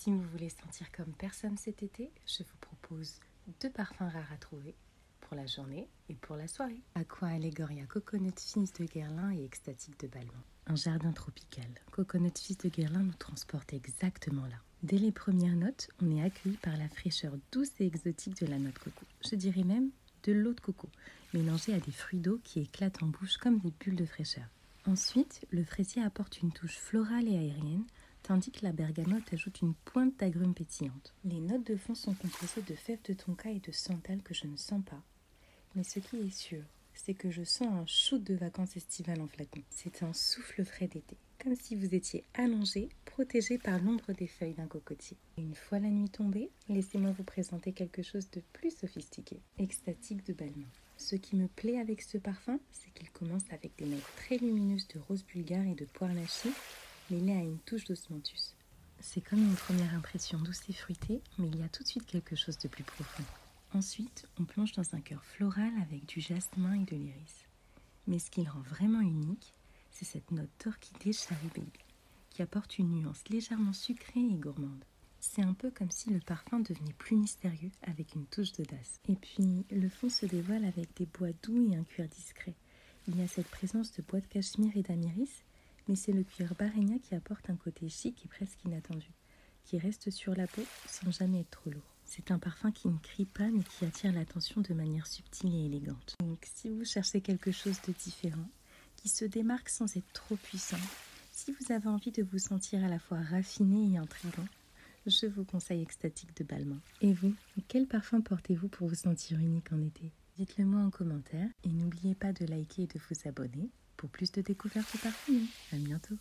Si vous voulez sentir comme personne cet été, je vous propose 2 parfums rares à trouver pour la journée et pour la soirée. Aqua Allegoria Coconut Fizz de Guerlain et Extatique de Balmain. Un jardin tropical. Coconut Fizz de Guerlain nous transporte exactement là. Dès les premières notes, on est accueilli par la fraîcheur douce et exotique de la noix de coco. Je dirais même de l'eau de coco, mélangée à des fruits d'eau qui éclatent en bouche comme des bulles de fraîcheur. Ensuite, le fraisier apporte une touche florale et aérienne, tandis que la bergamote ajoute une pointe d'agrumes pétillantes. Les notes de fond sont composées de fèves de tonka et de santal que je ne sens pas. Mais ce qui est sûr, c'est que je sens un shoot de vacances estivales en flacon. C'est un souffle frais d'été, comme si vous étiez allongé, protégé par l'ombre des feuilles d'un cocotier. Et une fois la nuit tombée, laissez-moi vous présenter quelque chose de plus sophistiqué. Extatique de Balmain. Ce qui me plaît avec ce parfum, c'est qu'il commence avec des notes très lumineuses de rose bulgare et de poire lachée, mêlées à une touche d'osmanthus. C'est comme une première impression douce et fruitée, mais il y a tout de suite quelque chose de plus profond. Ensuite, on plonge dans un cœur floral avec du jasmin et de l'iris. Mais ce qui le rend vraiment unique, c'est cette note d'orchidée Cherry Baby, qui apporte une nuance légèrement sucrée et gourmande. C'est un peu comme si le parfum devenait plus mystérieux avec une touche d'audace. Et puis, le fond se dévoile avec des bois doux et un cuir discret. Il y a cette présence de bois de cachemire et d'améris, mais c'est le cuir Barrenia qui apporte un côté chic et presque inattendu, qui reste sur la peau sans jamais être trop lourd. C'est un parfum qui ne crie pas mais qui attire l'attention de manière subtile et élégante. Donc si vous cherchez quelque chose de différent, qui se démarque sans être trop puissant, si vous avez envie de vous sentir à la fois raffiné et intrigant, je vous conseille Extatique de Balmain. Et vous, quel parfum portez-vous pour vous sentir unique en été? Dites-le moi en commentaire et n'oubliez pas de liker et de vous abonner pour plus de découvertes parfumées. À bientôt.